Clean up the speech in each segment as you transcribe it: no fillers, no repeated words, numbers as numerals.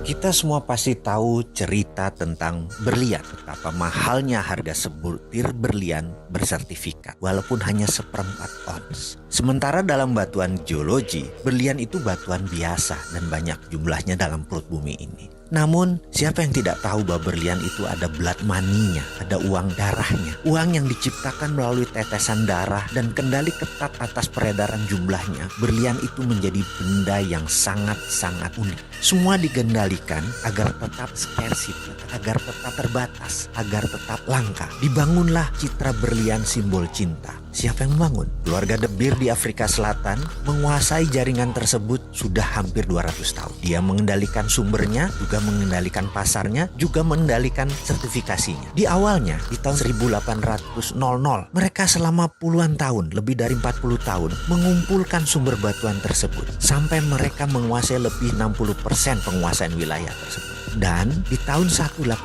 Kita semua pasti tahu cerita tentang berlian, betapa mahalnya harga sebutir berlian bersertifikat, walaupun hanya seperempat ons. Sementara dalam batuan geologi, berlian itu batuan biasa dan banyak jumlahnya dalam perut bumi ini. Namun, siapa yang tidak tahu bahwa berlian itu ada blood money-nya, ada uang darahnya. Uang yang diciptakan melalui tetesan darah dan kendali ketat atas peredaran jumlahnya. Berlian itu menjadi benda yang sangat-sangat unik. Semua digendalikan agar tetap scarcity, agar tetap terbatas, agar tetap langka. Dibangunlah citra berlian simbol cinta. Siapa yang membangun? Keluarga De Beer di Afrika Selatan menguasai jaringan tersebut sudah hampir 200 tahun. Dia mengendalikan sumbernya, juga mengendalikan pasarnya, juga mengendalikan sertifikasinya. Di awalnya, di tahun 1800, mereka selama puluhan tahun, lebih dari 40 tahun, mengumpulkan sumber batuan tersebut. Sampai mereka menguasai lebih 60% penguasaan wilayah tersebut. Dan di tahun 1860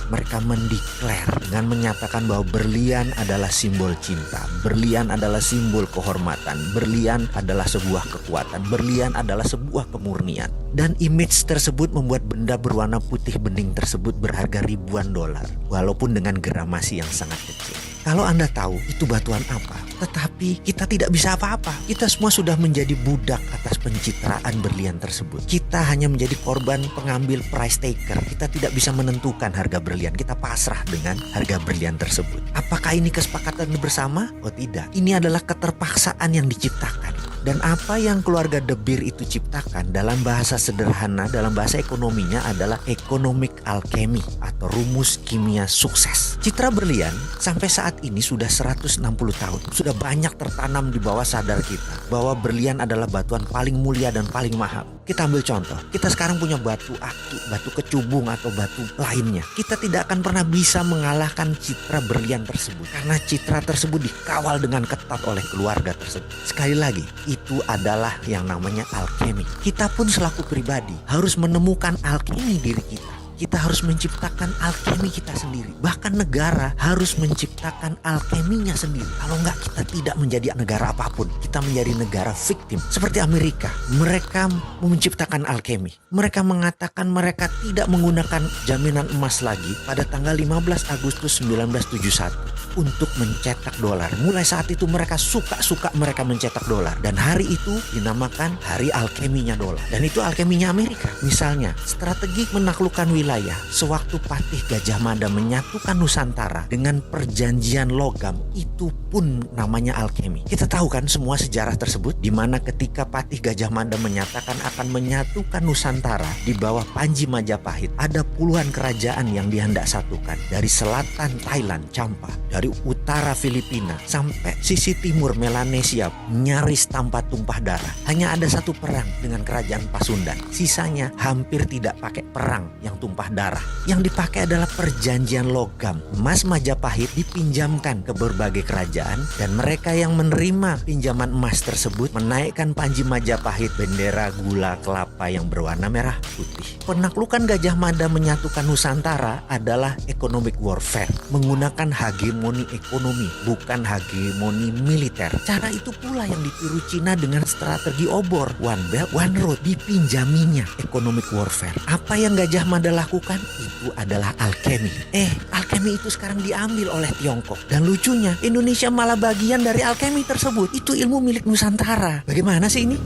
mereka mendeklar dengan menyatakan bahwa berlian adalah simbol cinta, berlian adalah simbol kehormatan, berlian adalah sebuah kekuatan, berlian adalah sebuah kemurnian. Dan image tersebut membuat benda berwarna putih bening tersebut berharga ribuan dolar, walaupun dengan gramasi yang sangat kecil. Kalau Anda tahu itu batuan apa, tetapi kita tidak bisa apa-apa. Kita semua sudah menjadi budak atas pencitraan berlian tersebut. Kita hanya menjadi korban pengambil price taker. Kita tidak bisa menentukan harga berlian. Kita pasrah dengan harga berlian tersebut. Apakah ini kesepakatan bersama? Oh tidak. Ini adalah keterpaksaan yang diciptakan. Dan apa yang keluarga De Beer itu ciptakan dalam bahasa sederhana, dalam bahasa ekonominya adalah economic alchemy atau rumus kimia sukses. Citra berlian sampai saat ini sudah 160 tahun. Sudah banyak tertanam di bawah sadar kita bahwa berlian adalah batuan paling mulia dan paling mahal. Kita ambil contoh, kita sekarang punya batu aki, batu kecubung atau batu lainnya. Kita tidak akan pernah bisa mengalahkan citra berlian tersebut karena citra tersebut dikawal dengan ketat oleh keluarga tersebut. Sekali lagi, itu adalah yang namanya alkemi. Kita pun selaku pribadi harus menemukan alkemi diri kita. Kita harus menciptakan alkemi kita sendiri. Bahkan negara harus menciptakan alkeminya sendiri. Kalau enggak, kita tidak menjadi negara apapun. Kita menjadi negara victim. Seperti Amerika, mereka menciptakan alkemi. Mereka mengatakan mereka tidak menggunakan jaminan emas lagi pada tanggal 15 Agustus 1971 untuk mencetak dolar. Mulai saat itu mereka suka mereka mencetak dolar. Dan hari itu dinamakan hari alkeminya dolar. Dan itu alkeminya Amerika. Misalnya, strategi menaklukkan wilayah sewaktu Patih Gajah Mada menyatukan Nusantara dengan perjanjian logam, itu pun namanya alkemi. Kita tahu kan semua sejarah tersebut, di mana ketika Patih Gajah Mada menyatakan akan menyatukan Nusantara di bawah Panji Majapahit, ada puluhan kerajaan yang dihendak satukan. Dari selatan Thailand, Champa, dari utara Filipina sampai sisi timur Melanesia, nyaris tanpa tumpah darah. Hanya ada satu perang dengan kerajaan Pasundan. Sisanya hampir tidak pakai perang yang tumpah darah. Yang dipakai adalah perjanjian logam. Emas Majapahit dipinjamkan ke berbagai kerajaan dan mereka yang menerima pinjaman emas tersebut menaikkan Panji Majapahit bendera gula kelapa yang berwarna merah putih. Penaklukan Gajah Mada menyatukan Nusantara adalah economic warfare, menggunakan hegemoni ekonomi, bukan hegemoni militer. Cara itu pula yang ditiru Cina dengan strategi obor, one belt, one road, dipinjaminya economic warfare. Apa yang Gajah Mada lakukan itu adalah alkemi. Alkemi itu sekarang diambil oleh Tiongkok. Dan lucunya, Indonesia malah bagian dari alkemi tersebut. Itu ilmu milik Nusantara. Bagaimana sih ini?